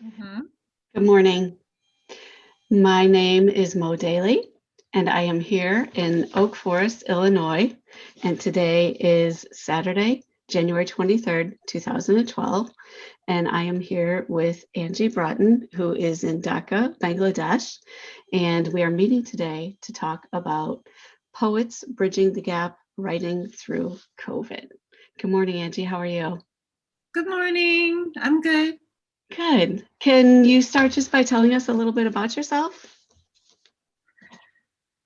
Mhm. Good morning. My name is Daley, and I am here in Oak Forest, Illinois. And today is Saturday, January 23rd, 2012. And I am here with Angie Braaten, who is in Dhaka, Bangladesh. And we are meeting today to talk about poets bridging the gap, writing through COVID. Good morning, Angie. How are you? Good morning. I'm good. Good. Can you start just by telling us a little bit about yourself?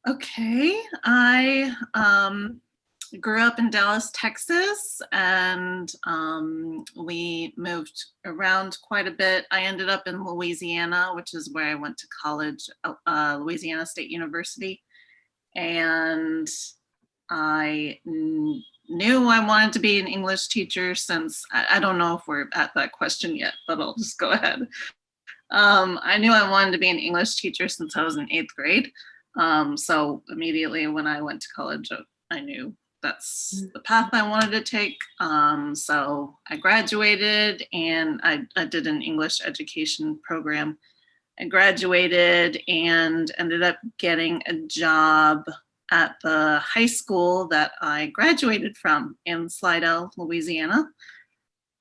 Okay. I grew up in Dallas, Texas, and we moved around quite a bit. I ended up in Louisiana, which is where I went to college, Louisiana State University. And I knew I wanted to be an English teacher since I don't know if we're at that question yet, but I'll just go ahead. I knew I wanted to be an English teacher since I was in 8th grade. So immediately when I went to college, I knew that's the path I wanted to take. So I graduated and I did an English education program. I graduated and ended up getting a job at the high school that I graduated from in Slidell, Louisiana.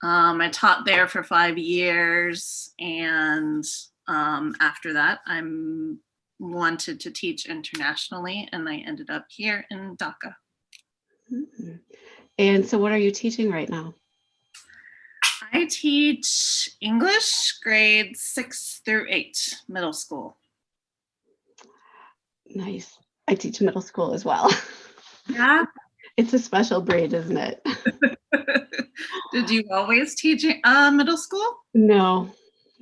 I taught there for 5 years, and after that, I wanted to teach internationally, and I ended up here in Dhaka. And so what are you teaching right now? I teach English grades 6 through 8, middle school. Nice. I teach middle school as well. Yeah. It's a special breed, isn't it? Did you always teach middle school? No,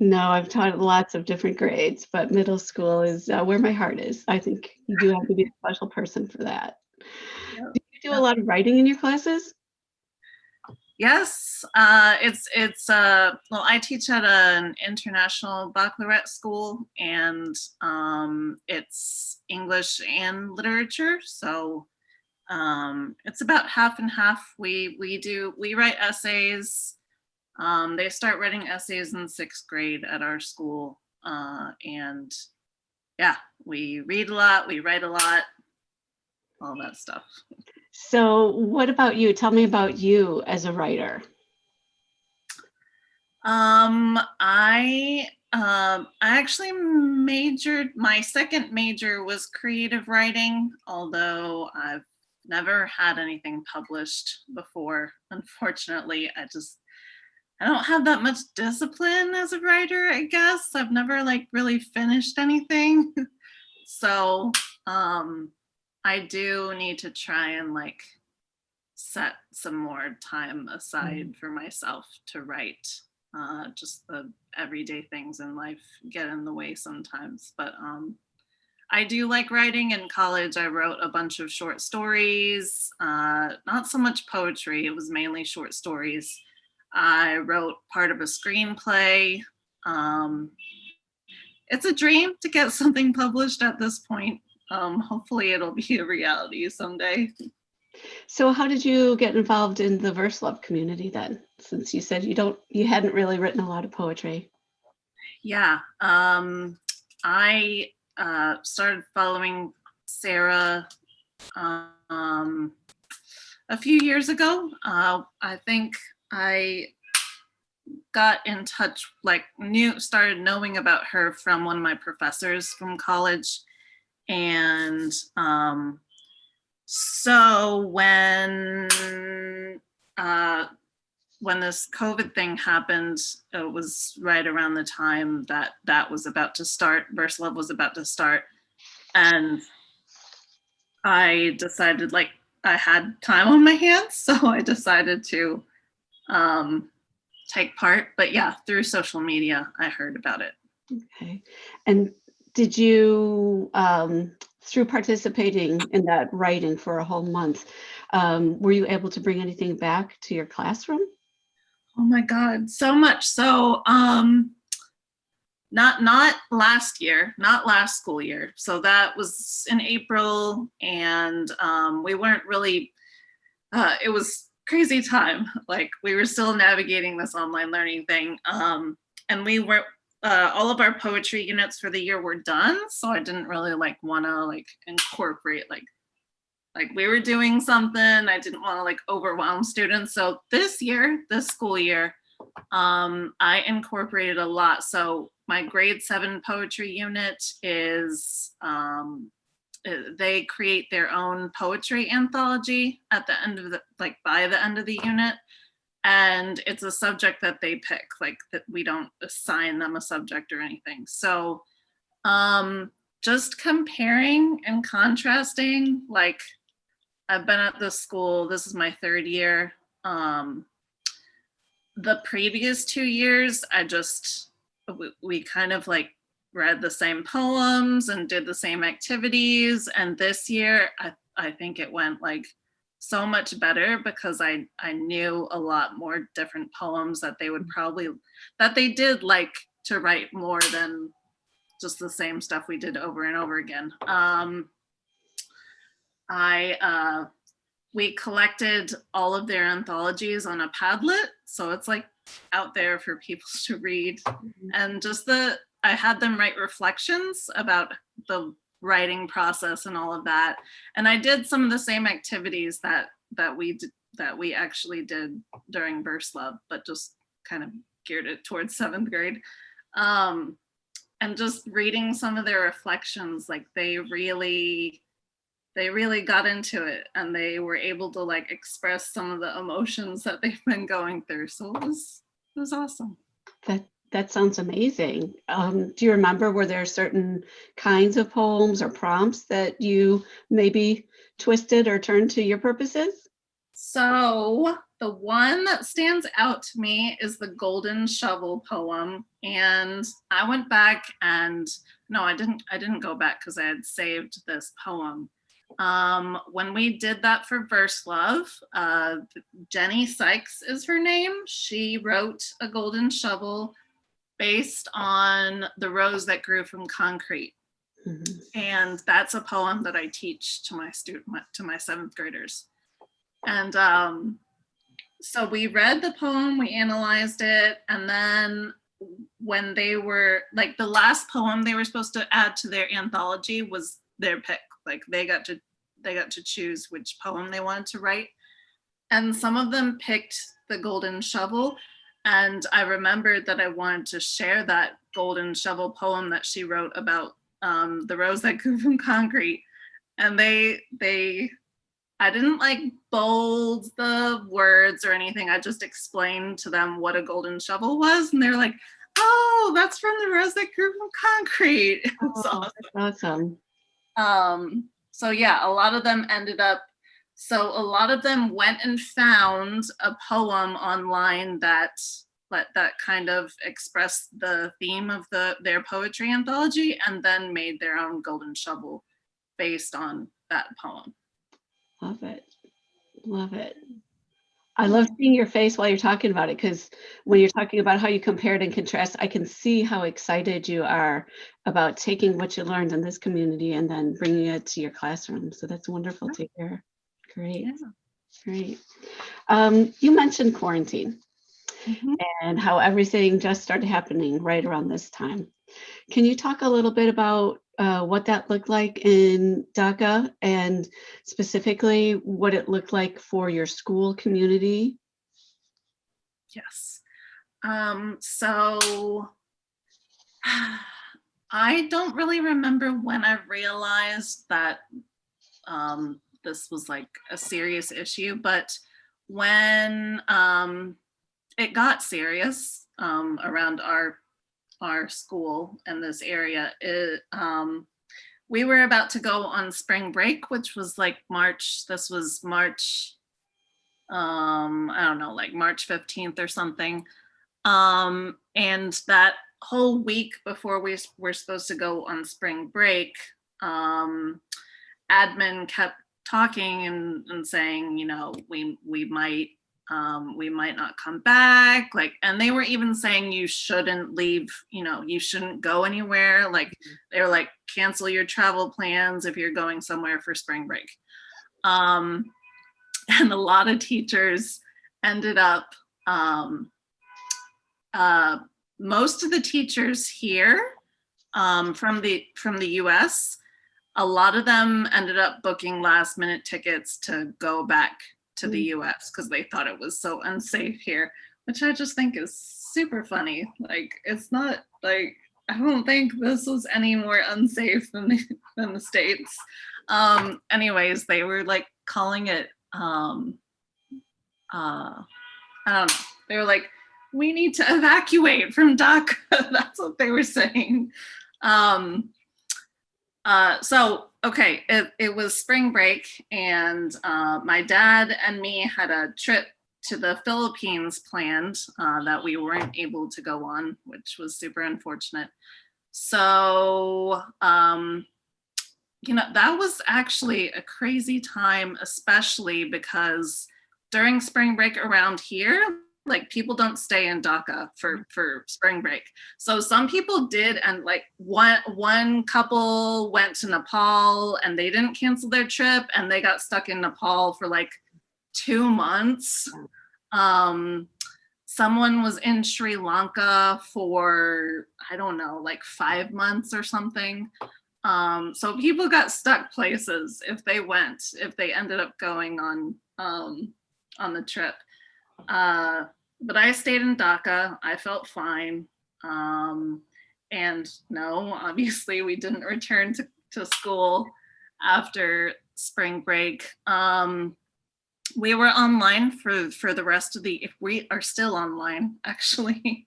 I've taught lots of different grades, but middle school is where my heart is. I think you do have to be a special person for that. Yep. Do you do a lot of writing in your classes? Yes, well, I teach at an international baccalaureate school, and it's English and literature, so it's about half and half. We write essays. They start writing essays in 6th grade at our school, and yeah, we read a lot, we write a lot, all that stuff. So what about you? Tell me about you as a writer. I actually majored, my second major was creative writing, although I've never had anything published before. Unfortunately, I don't have that much discipline as a writer, I guess. I've never really finished anything. So I do need to try and set some more time aside for myself to write. Just the everyday things in life get in the way sometimes. But I do like writing. In college, I wrote a bunch of short stories, not so much poetry, it was mainly short stories. I wrote part of a screenplay. It's a dream to get something published at this point. Hopefully it'll be a reality someday. So how did you get involved in the verse love community then? Since you said you hadn't really written a lot of poetry. Yeah, I started following Sarah a few years ago. I think I got in touch, started knowing about her from one of my professors from college. And so when this COVID thing happened, it was right around the time that was about to start, Verse Love was about to start. And I decided I had time on my hands, so I decided to take part. But yeah, through social media, I heard about it. Okay. And did you, through participating in that writing for a whole month, were you able to bring anything back to your classroom? Oh my God, so much. So not last year, not last school year. So that was in April, and we weren't really, it was crazy time. We were still navigating this online learning thing. And we all of our poetry units for the year were done, so I didn't really like want to like incorporate like we were doing something. I didn't want to like overwhelm students. So this school year, I incorporated a lot. So my grade 7 poetry unit is they create their own poetry anthology at the end of the like by the end of the unit. And it's a subject that they pick, like that we don't assign them a subject or anything. So just comparing and contrasting, like I've been at this school, this is my 3rd year. The previous 2 years, we kind of like read the same poems and did the same activities. And this year, I think it went like so much better because I knew a lot more different poems that they did like to write more than just the same stuff we did over and over again. We collected all of their anthologies on a Padlet, so it's like out there for people to read. And I had them write reflections about the writing process and all of that. And I did some of the same activities that we actually did during Verse Love, but just kind of geared it towards 7th grade. And just reading some of their reflections, like they really got into it, and they were able to like express some of the emotions that they've been going through. So it was awesome. That sounds amazing. Do you remember, were there certain kinds of poems or prompts that you maybe twisted or turned to your purposes? So the one that stands out to me is the Golden Shovel poem. And I went back and no, I didn't go back because I had saved this poem. When we did that for Verse Love, Jenny Sykes is her name. She wrote a golden shovel based on the rose that grew from concrete. Mm-hmm. And that's a poem that I teach to my 7th graders. And so we read the poem, we analyzed it, and then when they were like the last poem they were supposed to add to their anthology was their pick. Like they got to choose which poem they wanted to write. And some of them picked the Golden Shovel. And I remembered that I wanted to share that Golden Shovel poem that she wrote about the rose that grew from concrete. And I didn't like bold the words or anything. I just explained to them what a golden shovel was. And they're like, oh, that's from the rose that grew from concrete. It was awesome. So yeah, a lot of them went and found a poem online that kind of expressed the theme of their poetry anthology, and then made their own golden shovel based on that poem. Love it. I love seeing your face while you're talking about it, because when you're talking about how you compared and contrast, I can see how excited you are about taking what you learned in this community and then bringing it to your classroom. So that's wonderful to hear. Great. Yeah. Great. You mentioned quarantine. Mm-hmm. And how everything just started happening right around this time. Can you talk a little bit about what that looked like in Dhaka, and specifically what it looked like for your school community? Yes. So I don't really remember when I realized that this was like a serious issue, but when it got serious around our school in this area, we were about to go on spring break, which was like March. This was March, I don't know, like March 15th or something. And that whole week before we were supposed to go on spring break, admin kept talking and saying, you know, we might not come back, like, and they were even saying you shouldn't leave, you know, you shouldn't go anywhere. Like they were like, cancel your travel plans if you're going somewhere for spring break. And a lot of teachers ended up most of the teachers here from the US, a lot of them ended up booking last minute tickets to go back to the US because they thought it was so unsafe here, which I just think is super funny. Like, it's not like, I don't think this was any more unsafe than the States. Anyways, they were like calling it, I don't know. They were like, we need to evacuate from Dhaka. That's what they were saying. So, okay, it was spring break, and my dad and me had a trip to the Philippines planned that we weren't able to go on, which was super unfortunate. So, that was actually a crazy time, especially because during spring break around here, like, people don't stay in Dhaka for spring break. So some people did, and like one couple went to Nepal and they didn't cancel their trip, and they got stuck in Nepal for like 2 months. Someone was in Sri Lanka for, I don't know, like 5 months or something. So people got stuck places if they ended up going on the trip. But I stayed in Dhaka. I felt fine. And no, obviously we didn't return to school after spring break. We were online for the rest of if we are still online, actually.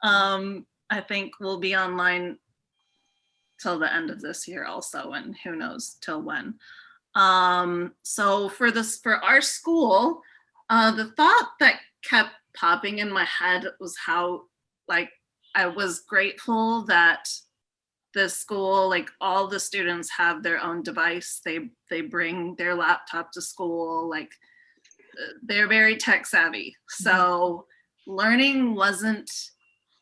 I think we'll be online till the end of this year also, and who knows till when. So for our school, the thought that kept popping in my head was how, like, I was grateful that the school, like, all the students have their own device. They bring their laptop to school, like, they're very tech savvy. So learning wasn't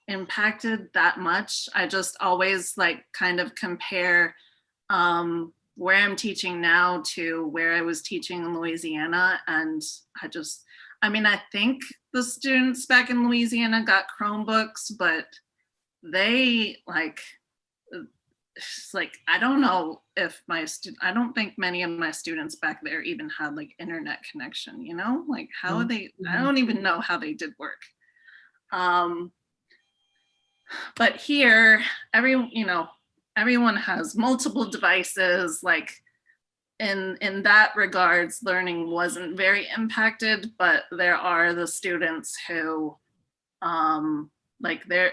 impacted that much. I just always like kind of compare where I'm teaching now to where I was teaching in Louisiana. And I think the students back in Louisiana got Chromebooks, but they I don't know if I don't think many of my students back there even had like internet connection, like how I don't even know how they did work. But here, everyone has multiple devices. Like, in that regards, learning wasn't very impacted, but there are the students who there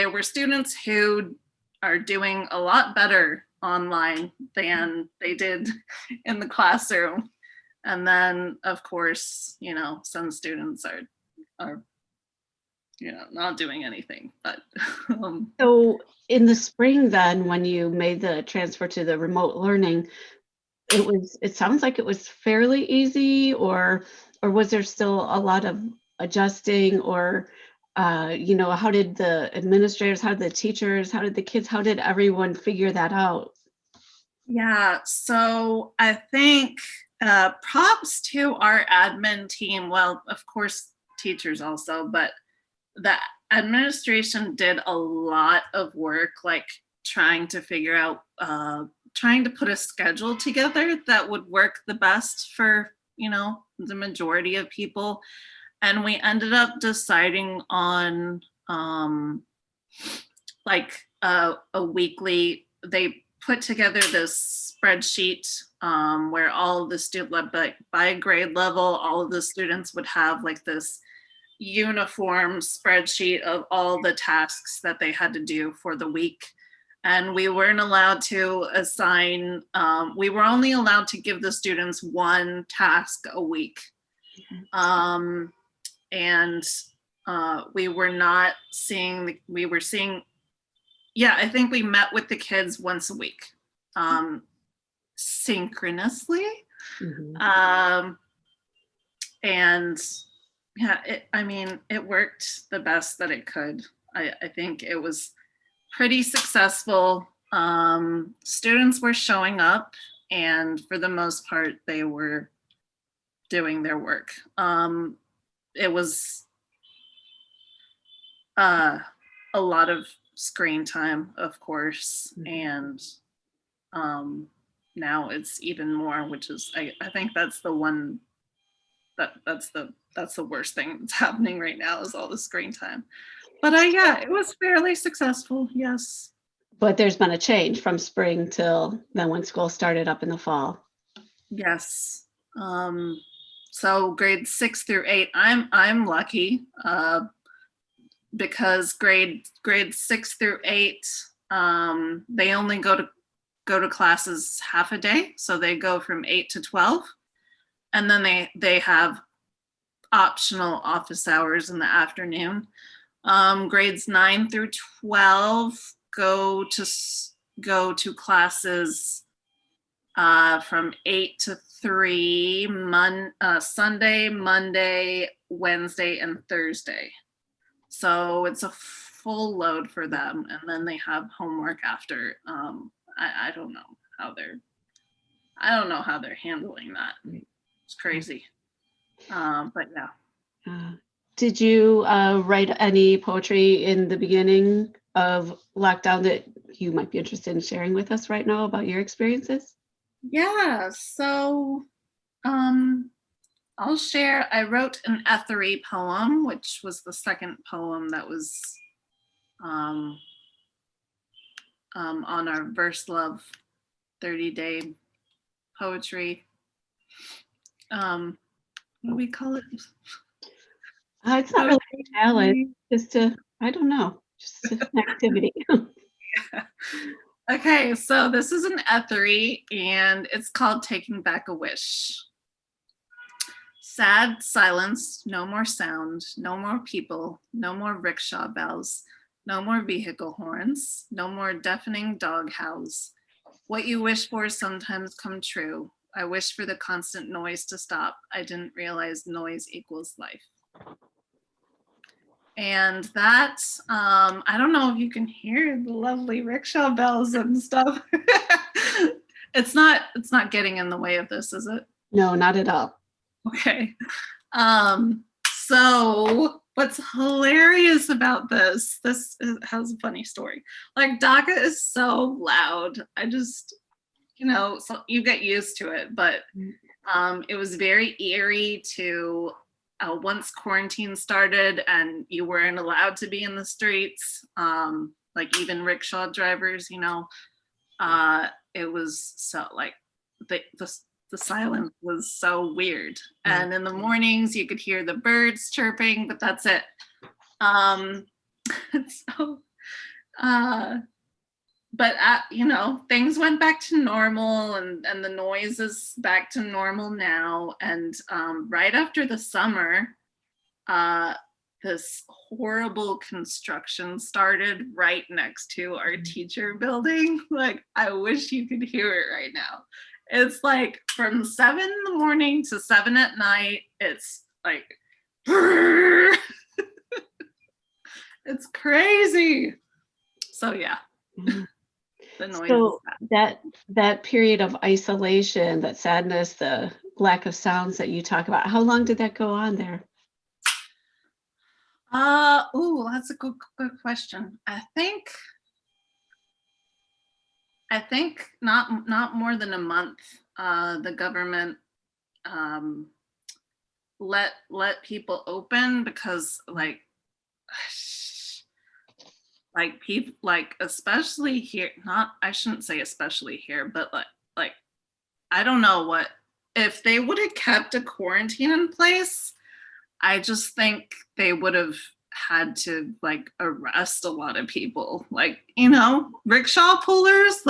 were students who are doing a lot better online than they did in the classroom. And then of course, some students are not doing anything, but So in the spring then, when you made the transfer to the remote learning, it sounds like it was fairly easy, or was there still a lot of adjusting, or how did the administrators, how did the teachers, how did the kids, how did everyone figure that out? Yeah, so I think props to our admin team. Well, of course, teachers also, but the administration did a lot of work, like trying to figure out, trying to put a schedule together that would work the best for, the majority of people. And we ended up deciding on a weekly, they put together this spreadsheet where all of the student, by grade level, all of the students would have like this uniform spreadsheet of all the tasks that they had to do for the week. And we weren't allowed to assign, we were only allowed to give the students one task a week. And we were not seeing, I think we met with the kids once a week, synchronously. And yeah, it worked the best that it could. I think it was pretty successful. Students were showing up, and for the most part, they were doing their work. It was uh, a lot of screen time, of course, and now it's even more, which is I think that's the one that's the worst thing that's happening right now is all the screen time. But yeah, it was fairly successful. Yes. But there's been a change from spring till then when school started up in the fall. Yes. So grades 6 through 8, I'm lucky because grades 6 through 8, they only go to classes half a day, so they go from 8 to 12, and then they have optional office hours in the afternoon. Grades 9 through 12 go to classes from 8 to 3, Sunday, Monday, Wednesday, and Thursday. So it's a full load for them, and then they have homework after. I don't know how they're handling that. It's crazy. But yeah. Did you write any poetry in the beginning of lockdown that you might be interested in sharing with us right now about your experiences? Yeah, so I'll share. I wrote an Ethery poem, which was the second poem that was on our Verse Love 30-day poetry. What do we call it? It's not really a challenge, just I don't know, just an activity. Okay, so this is an Ethery, and it's called Taking Back a Wish. Sad silence, no more sound, no more people, no more rickshaw bells, no more vehicle horns, no more deafening dog howls. What you wish for sometimes come true. I wish for the constant noise to stop. I didn't realize noise equals life. And that, I don't know if you can hear the lovely rickshaw bells and stuff. It's not getting in the way of this, is it? No, not at all. Okay. So what's hilarious about this has a funny story. Like Dhaka is so loud. I just, so you get used to it, but it was very eerie to once quarantine started and you weren't allowed to be in the streets, like even rickshaw drivers, it was so like the silence was so weird. And in the mornings you could hear the birds chirping, but that's it. So, but things went back to normal, and the noise is back to normal now. And right after the summer, this horrible construction started right next to our teacher building. Like, I wish you could hear it right now. It's like from 7 in the morning to 7 at night. It's like, it's crazy. So yeah. The noise. So that period of isolation, that sadness, the lack of sounds that you talk about, how long did that go on there? That's a good question. I think not more than a month. The government let people open because people, like, especially here, I shouldn't say especially here, but like I don't know what, if they would have kept a quarantine in place, I just think they would have had to arrest a lot of people, rickshaw pullers,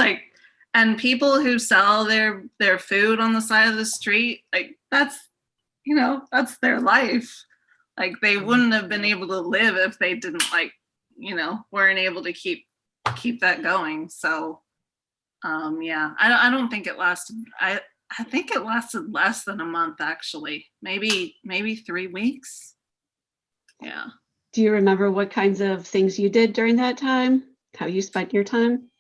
and people who sell their food on the side of the street. That's their life. They wouldn't have been able to live if they didn't weren't able to keep that going. So yeah, I don't think it lasted. I think it lasted less than a month, actually. Maybe 3 weeks. Yeah. Do you remember what kinds of things you did during that time? How you spent your time?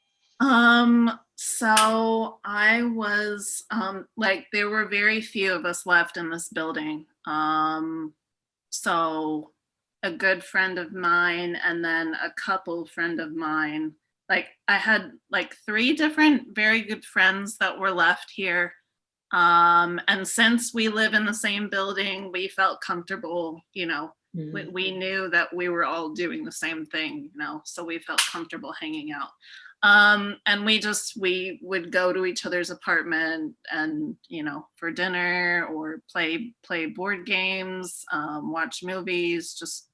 So I was there were very few of us left in this building. So a good friend of mine and then a couple friend of mine. Like I had like 3 different very good friends that were left here. And since we live in the same building, we felt comfortable, we knew that we were all doing the same thing, so we felt comfortable hanging out. And we would go to each other's apartment and, for dinner or play board games, watch movies, just,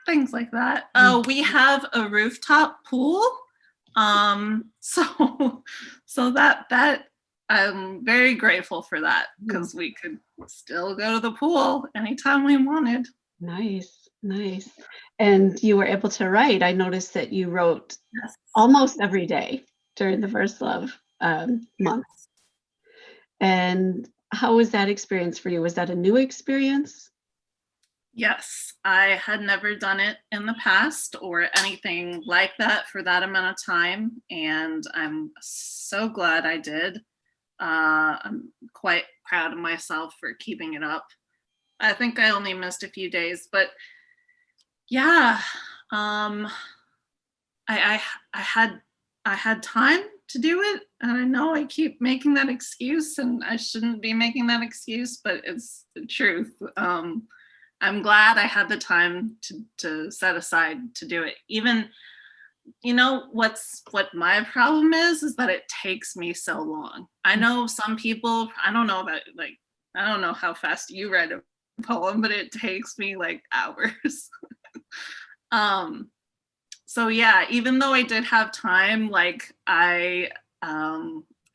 things like that. We have a rooftop pool. So that I'm very grateful for that because we could still go to the pool anytime we wanted. Nice, nice. And you were able to write. I noticed that you wrote Yes. almost every day during the First Love month. And how was that experience for you? Was that a new experience? Yes, I had never done it in the past or anything like that for that amount of time, and I'm so glad I did. I'm quite proud of myself for keeping it up. I think I only missed a few days, but yeah, I had time to do it, and I know I keep making that excuse, and I shouldn't be making that excuse, but it's the truth. I'm glad I had the time to set aside to do it. Even, what my problem is that it takes me so long. I know some people, I don't know about, like, I don't know how fast you read a poem, but it takes me like hours. So yeah, even though I did have time, like I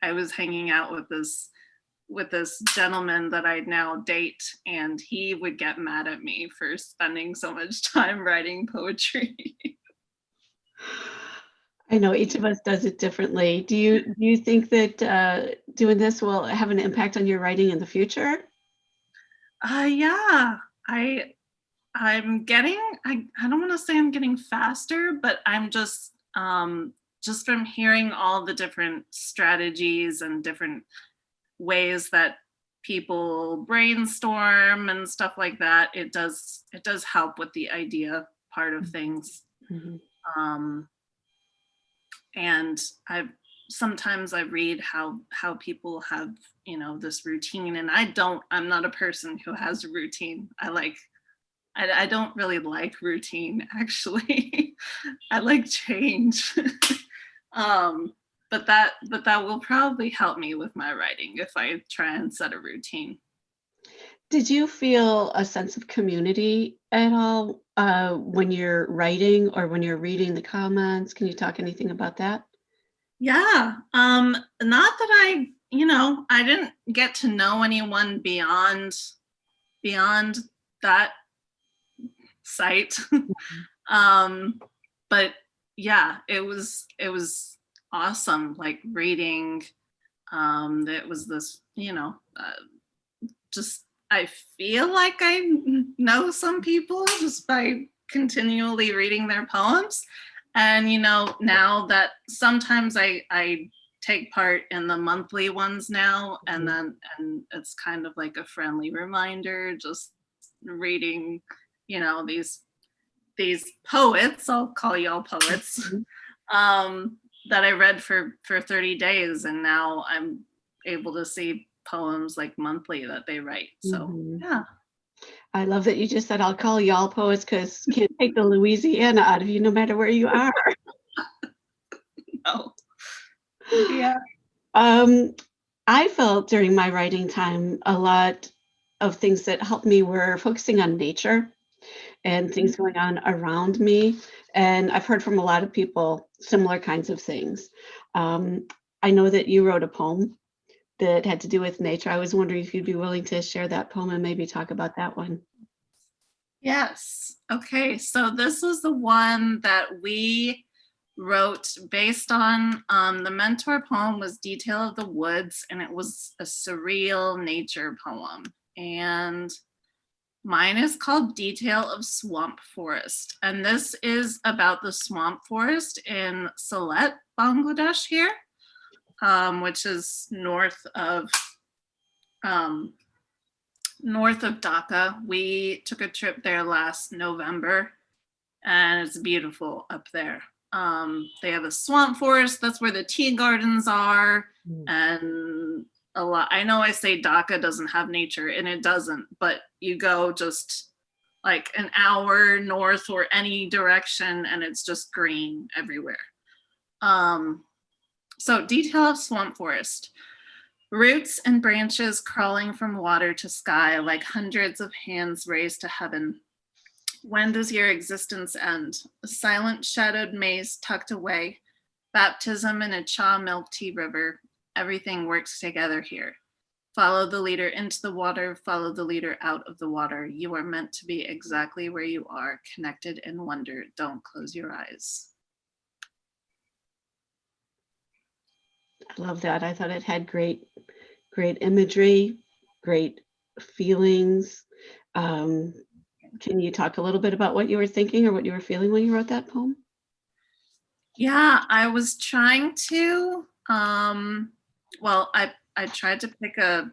was hanging out with this gentleman that I now date, and he would get mad at me for spending so much time writing poetry. I know each of us does it differently. Do you think that doing this will have an impact on your writing in the future? Yeah, I'm getting, I don't want to say I'm getting faster, but I'm just from hearing all the different strategies and different ways that people brainstorm and stuff like that, it does help with the idea part of things. Mhm. And sometimes I read how people have, this routine, and I'm not a person who has a routine. I don't really like routine, actually. I like change. But that will probably help me with my writing if I try and set a routine. Did you feel a sense of community at all when you're writing or when you're reading the comments? Can you talk anything about that? Yeah. Not that I didn't get to know anyone beyond that site. But yeah, it was awesome, like reading. It was this, just I feel like I know some people just by continually reading their poems. And now that sometimes I take part in the monthly ones now, and it's kind of like a friendly reminder, just reading, these poets, I'll call y'all poets, that I read for 30 days, and now I'm able to see poems like monthly that they write. So Mhm. yeah. I love that you just said, I'll call y'all poets because can't take the Louisiana out of you no matter where you are. Oh, yeah. I felt during my writing time a lot of things that helped me were focusing on nature and things going on around me. And I've heard from a lot of people similar kinds of things. Um, I know that you wrote a poem that had to do with nature. I was wondering if you'd be willing to share that poem and maybe talk about that one. Yes. Okay. So this was the one that we wrote based on, the mentor poem was Detail of the Woods, and it was a surreal nature poem. And mine is called Detail of Swamp Forest. And this is about the swamp forest in Sylhet, Bangladesh here, which is north of north of Dhaka. We took a trip there last November, and it's beautiful up there. They have a swamp forest. That's where the tea gardens are. And a lot, I know I say Dhaka doesn't have nature, and it doesn't, but you go just like an hour north or any direction, and it's just green everywhere. So detail of swamp forest. Roots and branches crawling from water to sky like hundreds of hands raised to heaven. When does your existence end? A silent shadowed maze tucked away. Baptism in a cha milk tea river. Everything works together here. Follow the leader into the water, follow the leader out of the water. You are meant to be exactly where you are, connected in wonder. Don't close your eyes. I love that. I thought it had great imagery, great feelings. Can you talk a little bit about what you were thinking or what you were feeling when you wrote that poem? Yeah, I was trying to, well, I tried to pick a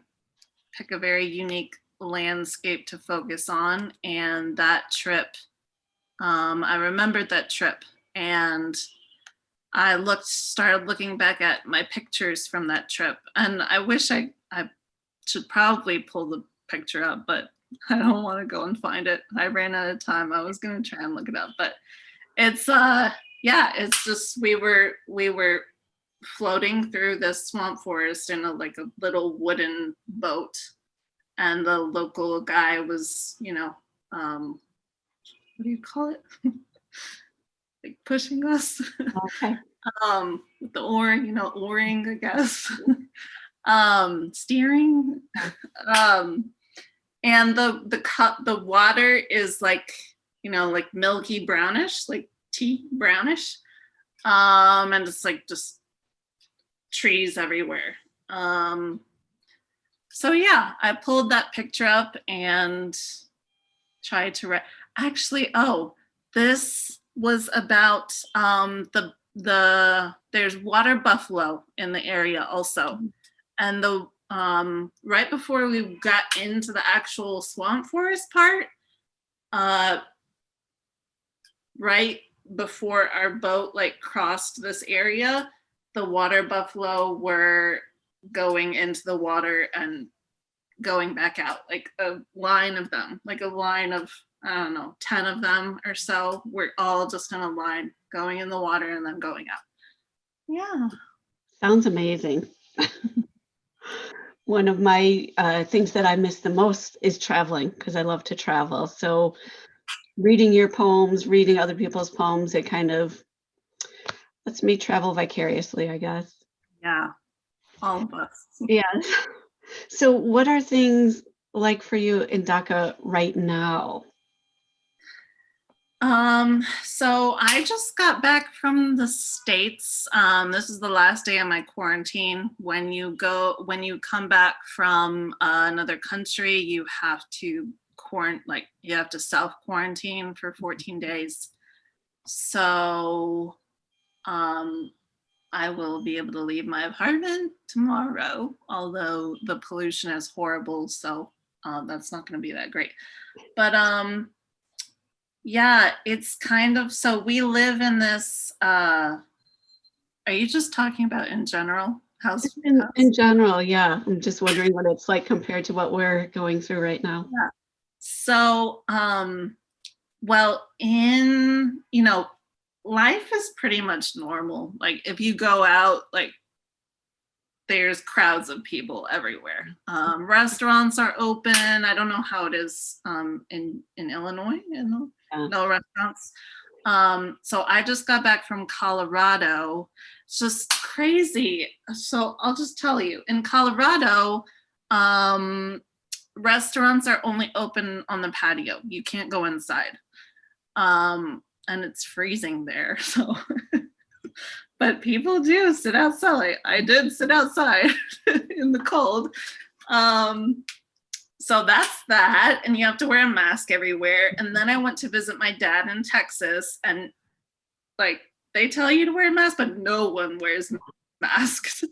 very unique landscape to focus on, and that trip, I remembered that trip, and I started looking back at my pictures from that trip, and I wish I should probably pull the picture up, but I don't want to go and find it. I ran out of time. I was going to try and look it up, but it's yeah, it's just we were floating through this swamp forest in a little wooden boat, and the local guy was, what do you call it? Like pushing us. Okay. With the oar, oaring, I guess. Steering. And the water is like milky brownish, like tea brownish. And it's like just trees everywhere. So yeah, I pulled that picture up and tried to this was about there's water buffalo in the area also. And the right before we got into the actual swamp forest part, right before our boat crossed this area, the water buffalo were going into the water and going back out, like a line of them, like a line of, I don't know, 10 of them or so. We're all just in a line going in the water and then going out. Yeah. Sounds amazing. One of my things that I miss the most is traveling, because I love to travel. So reading your poems, reading other people's poems, it kind of lets me travel vicariously, I guess. Yeah, all of us. Yeah. So what are things like for you in Dhaka right now? So I just got back from the States. This is the last day of my quarantine. When you come back from another country, you have to self-quarantine for 14 days. So I will be able to leave my apartment tomorrow, although the pollution is horrible, so that's not going to be that great. But yeah, it's kind of, so we live in this, are you just talking about in general? In general, yeah. I'm just wondering what it's like compared to what we're going through right now. Yeah. So, well, life is pretty much normal. Like if you go out, there's crowds of people everywhere. Restaurants are open. I don't know how it is in Illinois. No restaurants. So I just got back from Colorado. It's just crazy. So I'll just tell you, in Colorado, restaurants are only open on the patio. You can't go inside. And it's freezing there. So, but people do sit outside. I did sit outside in the cold. So that's that. And you have to wear a mask everywhere. And then I went to visit my dad in Texas, and they tell you to wear a mask, but no one wears masks.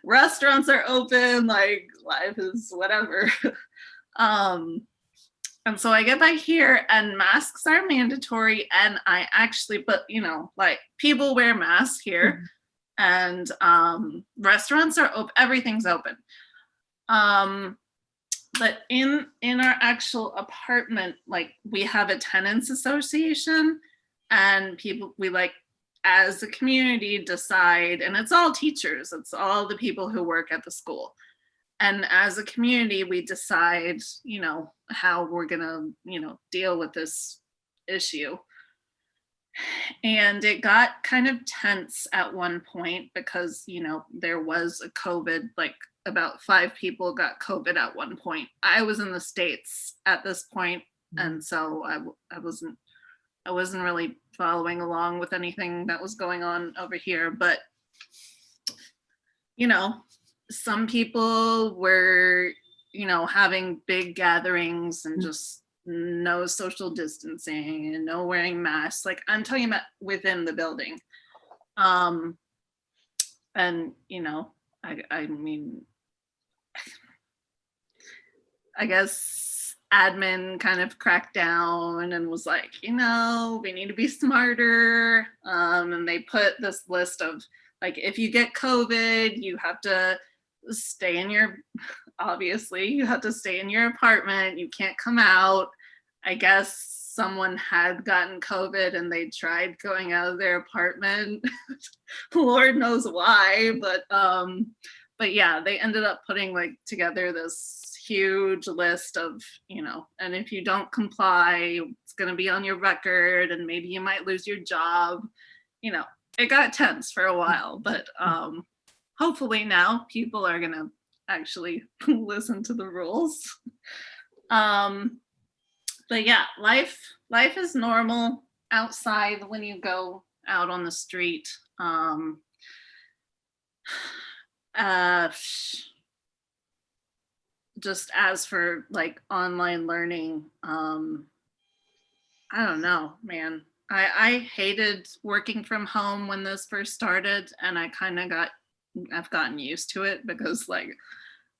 Restaurants are open, life is whatever. And so I get back here and masks are mandatory, and I actually, but like people wear masks here, and restaurants are open, everything's open. But in our actual apartment, like we have a tenants association, and people, we like as a community decide, and it's all teachers, it's all the people who work at the school. And as a community, we decide, how we're gonna, deal with this issue. And it got kind of tense at one point because, there was a COVID, like about 5 people got COVID at one point. I was in the States at this point, and so I wasn't really following along with anything that was going on over here. But, some people were, having big gatherings and just no social distancing and no wearing masks. Like I'm talking about within the building. And, I mean, I guess admin kind of cracked down and was like, we need to be smarter. And they put this list of like, if you get COVID, you have to stay in obviously you have to stay in your apartment. You can't come out. I guess someone had gotten COVID and they tried going out of their apartment. Lord knows why, but yeah, they ended up putting like together this huge list of, and if you don't comply, it's going to be on your record and maybe you might lose your job. It got tense for a while, but hopefully now people are going to actually listen to the rules. But yeah, life is normal outside when you go out on the street. Just as for like online learning, I don't know, man. I hated working from home when this first started, and I've gotten used to it because like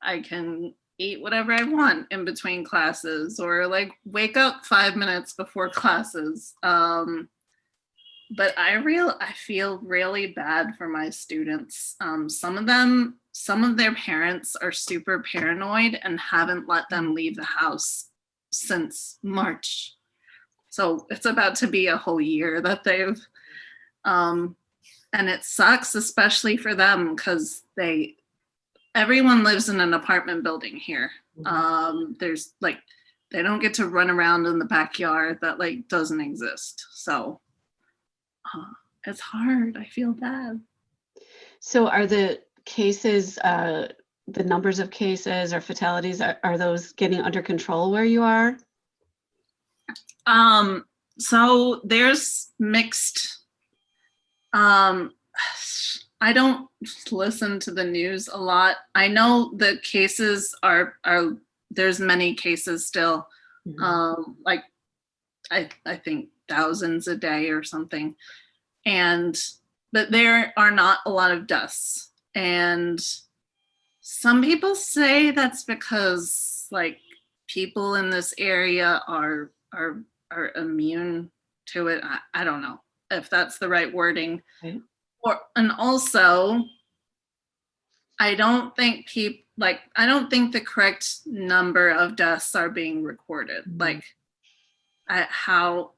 I can eat whatever I want in between classes or like wake up 5 minutes before classes. But I feel really bad for my students. Some of their parents are super paranoid and haven't let them leave the house since March. So it's about to be a whole year that they've, and it sucks, especially for them because everyone lives in an apartment building here. There's like, they don't get to run around in the backyard that like doesn't exist. So it's hard. I feel bad. So are the cases, the numbers of cases or fatalities, are those getting under control where you are? So there's mixed, I don't listen to the news a lot. I know the cases are there's many cases still, like I think thousands a day or something. But there are not a lot of deaths. And some people say that's because like people in this area are immune to it. I don't know if that's the right wording. Okay. And also, I don't think the correct number of deaths are being recorded. Like, how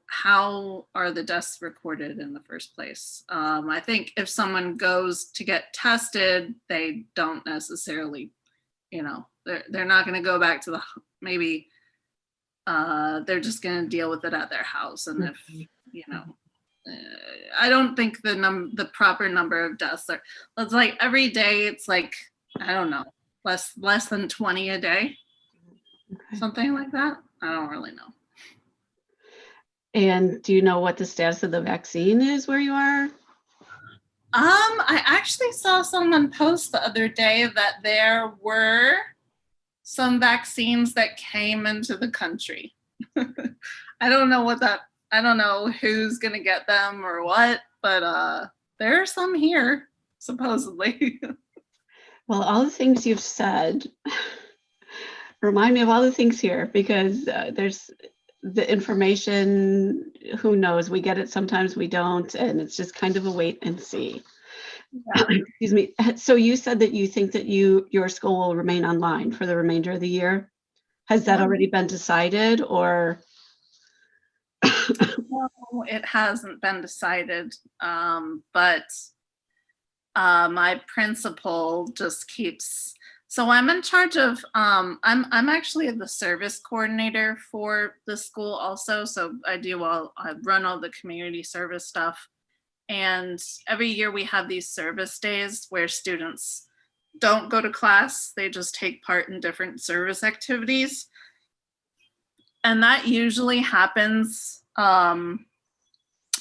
are the deaths recorded in the first place? I think if someone goes to get tested, they don't necessarily, they're not going to go back to maybe they're just going to deal with it at their house. And if, I don't think the proper number of deaths it's like every day it's like, I don't know, less than 20 a day, something like that. I don't really know. And do you know what the status of the vaccine is where you are? I actually saw someone post the other day that there were some vaccines that came into the country. I don't know who's gonna get them or what, but there are some here, supposedly. Well, all the things you've said remind me of all the things here, because there's the information, who knows, we get it, sometimes we don't, and it's just kind of a wait and see. Yeah. Excuse me. So you said that you think that your school will remain online for the remainder of the year. Has that Yeah. already been decided, or? No, it hasn't been decided, but my principal just keeps. So I'm in charge of. I'm actually the service coordinator for the school also. So I run all the community service stuff, and every year we have these service days where students don't go to class; they just take part in different service activities, and that usually happens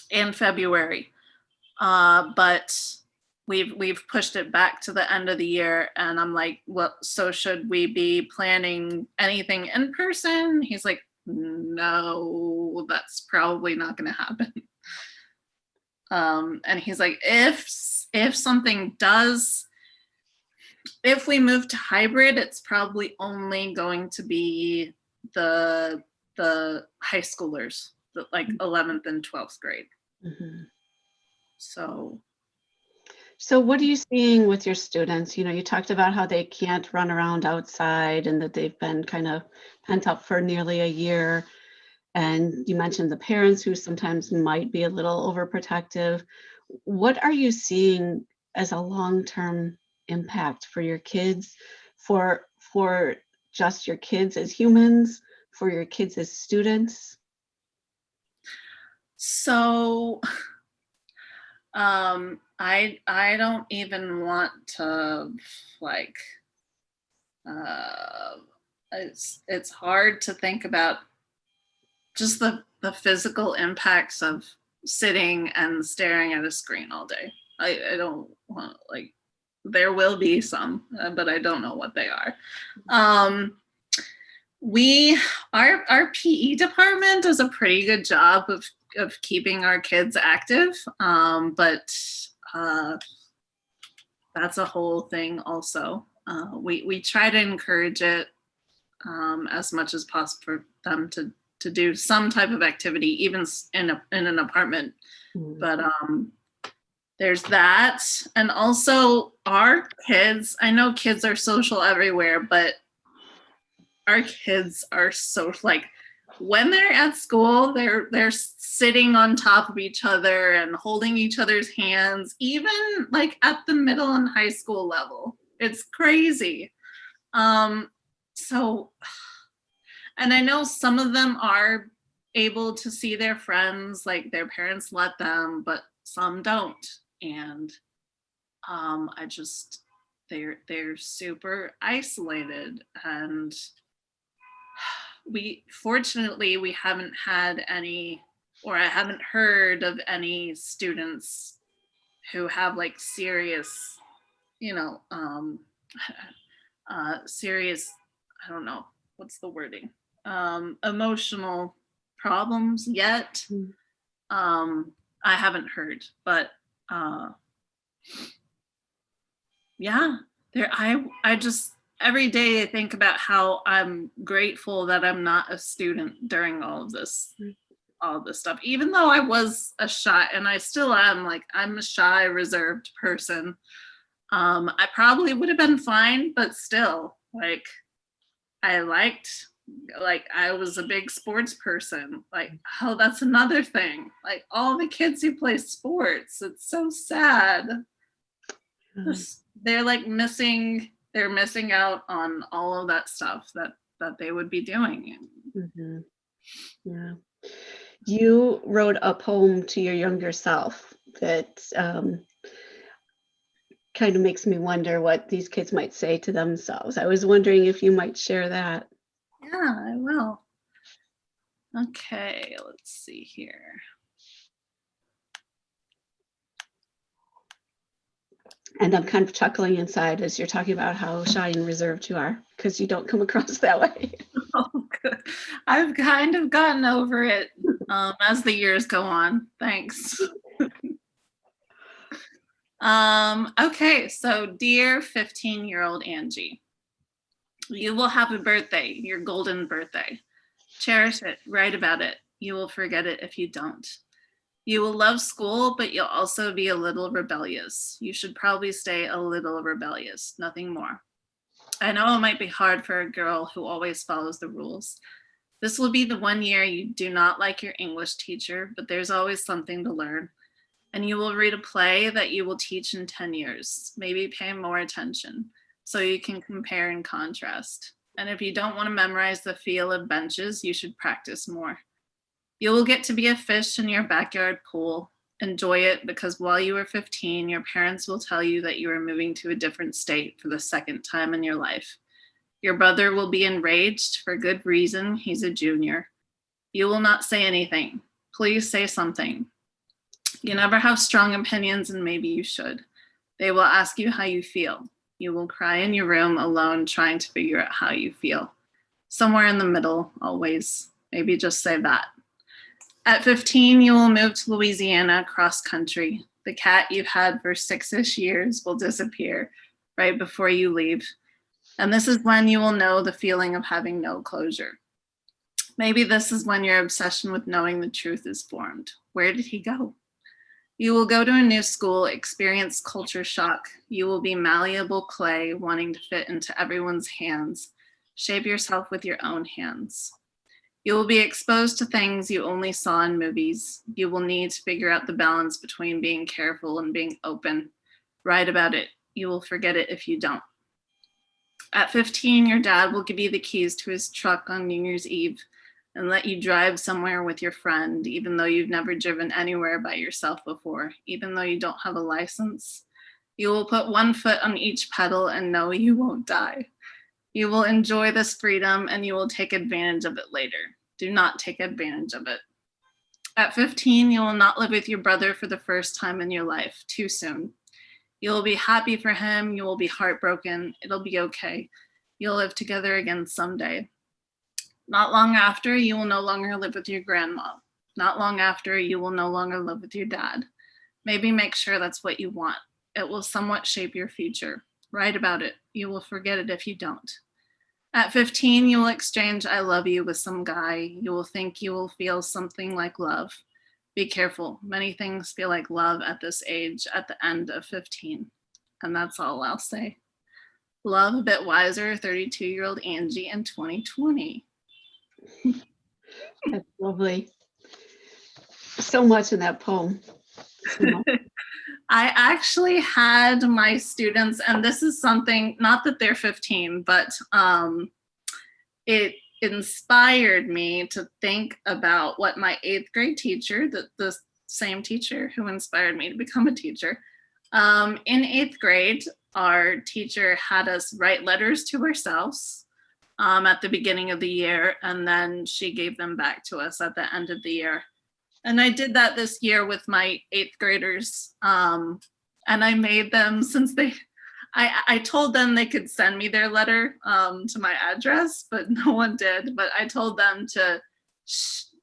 in February. But we've pushed it back to the end of the year, and I'm like, well, so should we be planning anything in person? He's like, no, that's probably not going to happen. And he's like, if something does, if we move to hybrid, it's probably only going to be the high schoolers, like 11th and 12th grade. Mm-hmm. So what are you seeing with your students? You talked about how they can't run around outside and that they've been kind of pent up for nearly a year. And you mentioned the parents who sometimes might be a little overprotective. What are you seeing as a long-term impact for your kids, for just your kids as humans, for your kids as students? So I don't even want to like it's hard to think about just the physical impacts of sitting and staring at a screen all day. I don't want, like, there will be some, but I don't know what they are. Our PE department does a pretty good job of keeping our kids active, but that's a whole thing also. We try to encourage it as much as possible for them to do some type of activity, even in an apartment. Mm-hmm. But there's that. And also our kids, I know kids are social everywhere, but our kids are so, like, when they're at school, they're sitting on top of each other and holding each other's hands, even like at the middle and high school level. It's crazy. So, and I know some of them are able to see their friends, like their parents let them, but some don't. And they're super isolated, and fortunately we haven't had any, or I haven't heard of any students who have like serious, serious, I don't know, what's the wording? Emotional problems yet. I haven't heard, but yeah, I just, every day I think about how I'm grateful that I'm not a student during all of this stuff, even though I was a shy, and I still am, like, I'm a shy, reserved person. I probably would have been fine, but still, like, I was a big sports person. Like, oh, that's another thing. Like, all the kids who play sports, it's so sad. They're like they're missing out on all of that stuff that they would be doing. Mm-hmm. Yeah. You wrote a poem to your younger self that kind of makes me wonder what these kids might say to themselves. I was wondering if you might share that. Yeah, I will. Okay, let's see here. And I'm kind of chuckling inside as you're talking about how shy and reserved you are, because you don't come across that way. Oh, good. I've kind of gotten over it as the years go on. Thanks. Okay, so dear 15-year-old Angie, You will have a birthday, your golden birthday. Cherish it, write about it. You will forget it if you don't. You will love school, but you'll also be a little rebellious. You should probably stay a little rebellious, nothing more. I know it might be hard for a girl who always follows the rules. This will be the one year you do not like your English teacher, but there's always something to learn. And you will read a play that you will teach in 10 years. Maybe pay more attention so you can compare and contrast. And if you don't want to memorize the feel of benches, you should practice more. You will get to be a fish in your backyard pool. Enjoy it, because while you are 15, your parents will tell you that you are moving to a different state for the second time in your life. Your brother will be enraged for good reason. He's a junior. You will not say anything. Please say something. You never have strong opinions, and maybe you should. They will ask you how you feel. You will cry in your room alone, trying to figure out how you feel. Somewhere in the middle, always. Maybe just say that. At 15, you will move to Louisiana cross country. The cat you've had for 6-ish years will disappear right before you leave. And this is when you will know the feeling of having no closure. Maybe this is when your obsession with knowing the truth is formed. Where did he go? You will go to a new school, experience culture shock. You will be malleable clay, wanting to fit into everyone's hands. Shape yourself with your own hands. You will be exposed to things you only saw in movies. You will need to figure out the balance between being careful and being open. Write about it. You will forget it if you don't. At 15, your dad will give you the keys to his truck on New Year's Eve and let you drive somewhere with your friend, even though you've never driven anywhere by yourself before, even though you don't have a license. You will put one foot on each pedal and know you won't die. You will enjoy this freedom and you will take advantage of it later. Do not take advantage of it. At 15, you will not live with your brother for the first time in your life, too soon. You will be happy for him. You will be heartbroken. It'll be okay. You'll live together again someday. Not long after, you will no longer live with your grandma. Not long after, you will no longer live with your dad. Maybe make sure that's what you want. It will somewhat shape your future. Write about it. You will forget it if you don't. At 15, you will exchange I love you with some guy. You will think you will feel something like love. Be careful. Many things feel like love at this age, at the end of 15. And that's all I'll say. Love a bit wiser, 32-year-old Angie in 2020. That's lovely. So much in that poem. So much. I actually had my students, and this is something, not that they're 15, but it inspired me to think about what my 8th grade teacher, the same teacher who inspired me to become a teacher, in 8th grade, our teacher had us write letters to ourselves at the beginning of the year, and then she gave them back to us at the end of the year. And I did that this year with my 8th graders. And I made them, since I told them they could send me their letter to my address, but no one did. But I told them to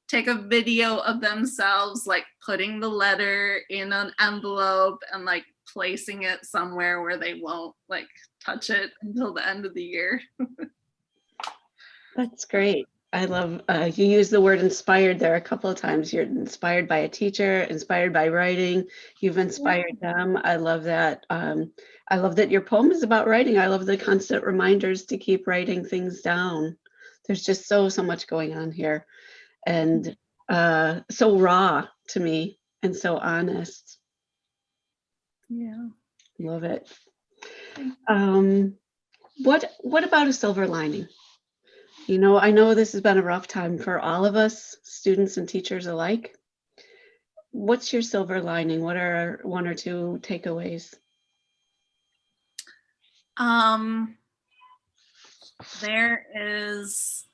take a video of themselves, like putting the letter in an envelope and like placing it somewhere where they won't like touch it until the end of the year. That's great. I love, you use the word inspired there a couple of times. You're inspired by a teacher, inspired by writing. You've inspired them. I love that. I love that your poem is about writing. I love the constant reminders to keep writing things down. There's just so much going on here, and so raw to me and so honest. Yeah. Love it. What about a silver lining? You know, I know this has been a rough time for all of us, students and teachers alike. What's your silver lining? What are one or two takeaways? There is,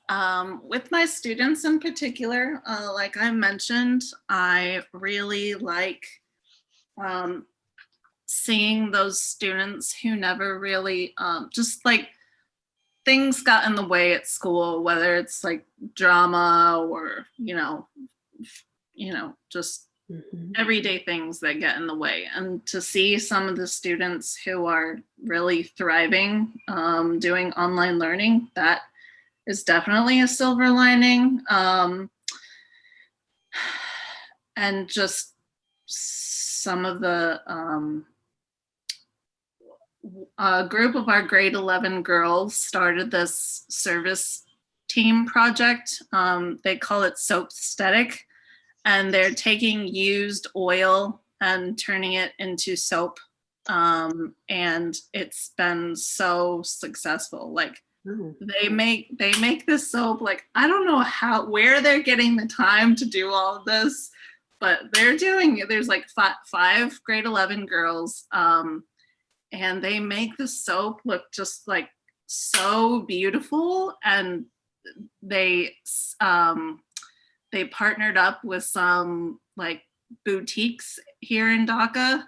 with my students in particular, like I mentioned, I really like seeing those students who never really, just like things got in the way at school, whether it's like drama or, just Mhm. everyday things that get in the way. And to see some of the students who are really thriving doing online learning, that is definitely a silver lining. And just some of the a group of our grade 11 girls started this service team project. They call it Soap Aesthetic, and they're taking used oil and turning it into soap. And it's been so successful. Like Oh, they make this soap. Like I don't know where they're getting the time to do all of this, but they're doing it. There's like five grade 11 girls. And they make the soap look just like so beautiful, and they they partnered up with some like boutiques here in Dhaka,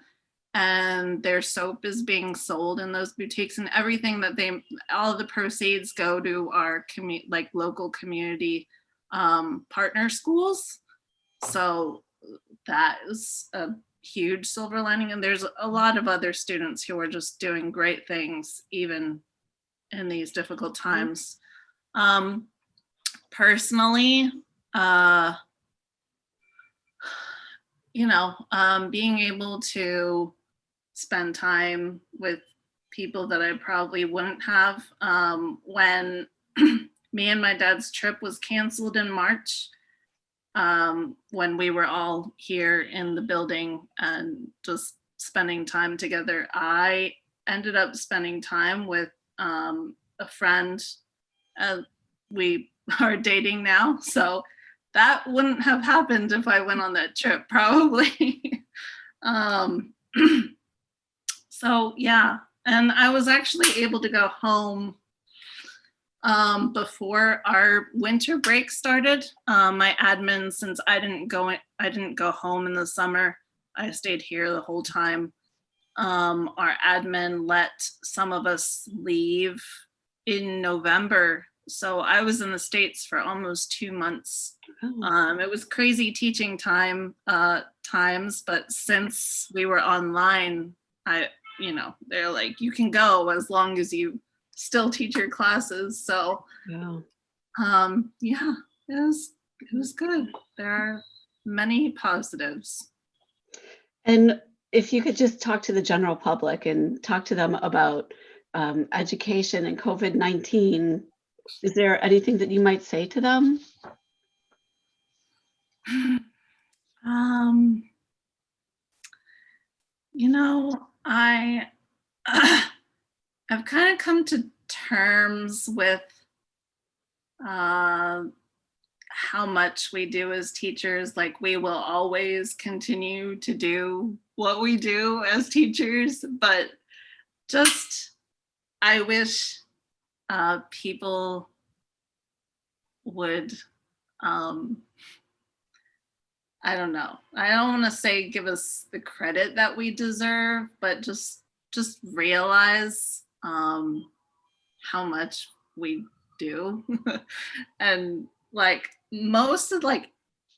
and their soap is being sold in those boutiques, and everything that all of the proceeds go to our like local community partner schools. So that is a huge silver lining, and there's a lot of other students who are just doing great things even in these difficult times. Personally, being able to spend time with people that I probably wouldn't have when me and my dad's trip was canceled in March, when we were all here in the building and just spending time together. I ended up spending time with a friend. We are dating now, so that wouldn't have happened if I went on that trip, probably. um, so yeah, and I was actually able to go home before our winter break started. My admin, since I didn't go home in the summer, I stayed here the whole time. Our admin let some of us leave in November, so I was in the States for almost 2 months. oh, It was crazy teaching times, but since we were online, they're like, you can go as long as you still teach your classes. So wow. yeah, it was good. There are many positives. And if you could just talk to the general public and talk to them about education and COVID-19, is there anything that you might say to them? um I I've kind of come to terms with uh how much we do as teachers. Like we will always continue to do what we do as teachers, but just I wish people would um, I don't know. I don't want to say give us the credit that we deserve, but just realize how much we do. And like most of like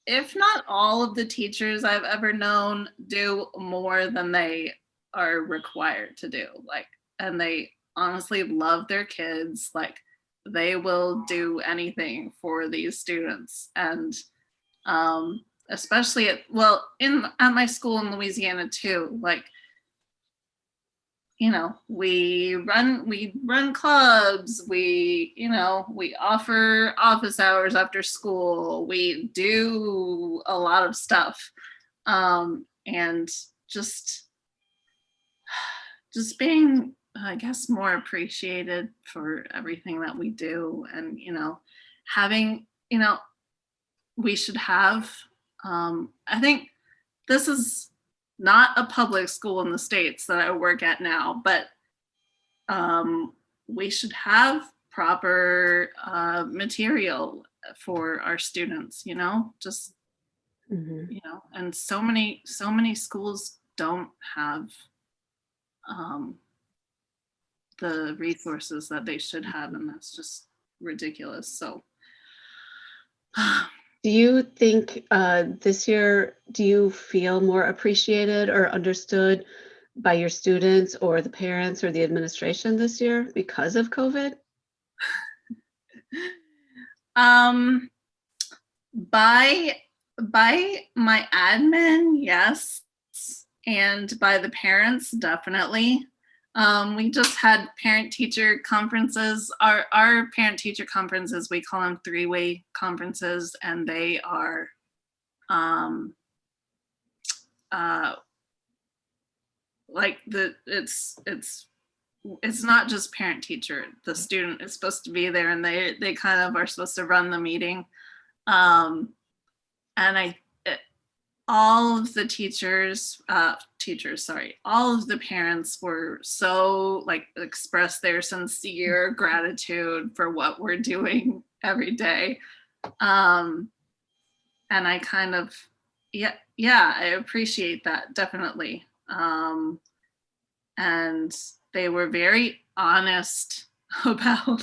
if not all of the teachers I've ever known do more than they are required to do. Like, and they honestly love their kids. Like, they will do anything for these students. And especially at my school in Louisiana too. Like, we run clubs, we offer office hours after school, we do a lot of stuff. And just being, I guess, more appreciated for everything that we do. And having, we should have, I think this is not a public school in the States that I work at now, but we should have proper material for our students, just, Mhm. and so many schools don't have um, the resources that they should have, and that's just ridiculous. So Do you think this year, do you feel more appreciated or understood by your students or the parents or the administration this year because of COVID? Um, by my admin, yes, and by the parents, definitely. We just had parent-teacher conferences. Our parent-teacher conferences, we call them three-way conferences, and they are like it's not just parent-teacher. The student is supposed to be there, and they kind of are supposed to run the meeting. And all of the all of the parents were so like express their sincere gratitude for what we're doing every day. And I kind of, yeah, I appreciate that, definitely. And they were very honest about,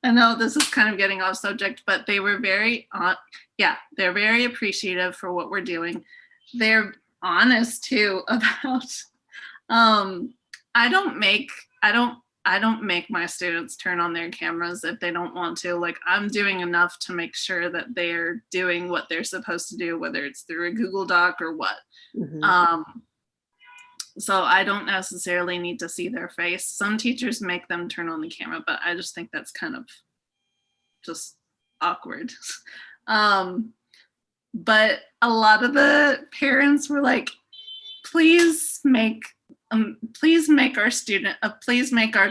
I know this is kind of getting off subject, but they were very, they're very appreciative for what we're doing. They're honest too about, I don't make my students turn on their cameras if they don't want to. Like, I'm doing enough to make sure that they're doing what they're supposed to do, whether it's through a Google Doc or what. Mm-hmm. So I don't necessarily need to see their face. Some teachers make them turn on the camera, but I just think that's kind of just awkward. But a lot of the parents were like, please make our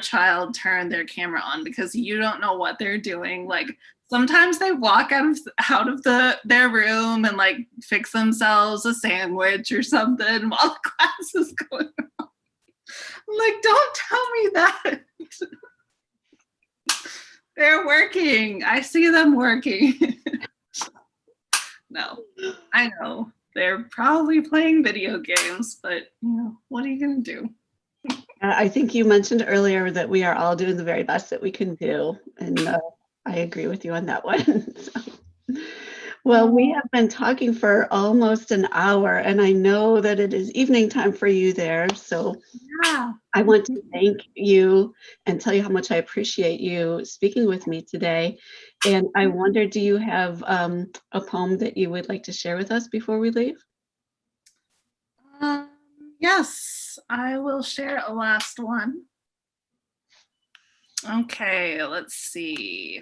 child turn their camera on, because you don't know what they're doing. Like, sometimes they walk out of their room and like fix themselves a sandwich or something while the class is going on. I'm like, don't tell me that. They're working. I see them working. No, I know. They're probably playing video games, but what are you gonna do? I think you mentioned earlier that we are all doing the very best that we can do, and I agree with you on that one. So, well, we have been talking for almost an hour, and I know that it is evening time for you there. So Yeah. I want to thank you and tell you how much I appreciate you speaking with me today. And I wonder, do you have a poem that you would like to share with us before we leave? Yes, I will share a last one. Okay, let's see.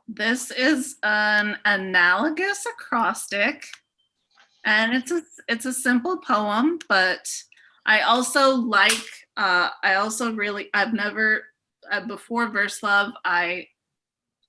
This is an analogous acrostic, and it's a simple poem, but I also I've never, before Verse Love,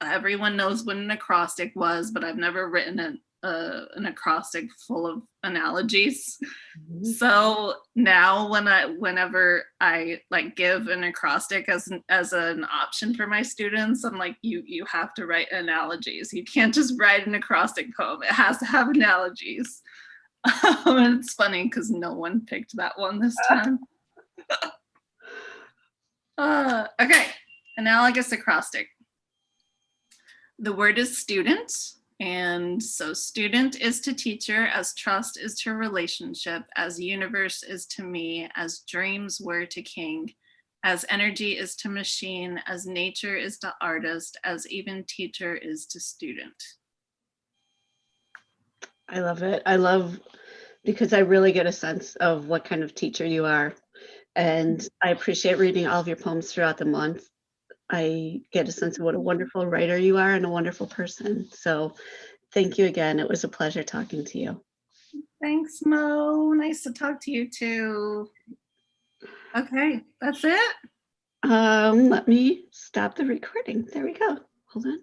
everyone knows what an acrostic was, but I've never written an acrostic full of analogies. Mm-hmm. So now whenever I like give an acrostic as an option for my students, I'm like, you have to write analogies. You can't just write an acrostic poem. It has to have analogies. And it's funny because no one picked that one this time. Okay, analogous acrostic. The word is student. And so student is to teacher, as trust is to relationship, as universe is to me, as dreams were to king, as energy is to machine, as nature is to artist, as even teacher is to student. I love it. I love, because I really get a sense of what kind of teacher you are. And I appreciate reading all of your poems throughout the month. I get a sense of what a wonderful writer you are and a wonderful person. So thank you again. It was a pleasure talking to you. Thanks, Mo. Nice to talk to you too. Okay, that's it. Let me stop the recording. There we go. Hold on.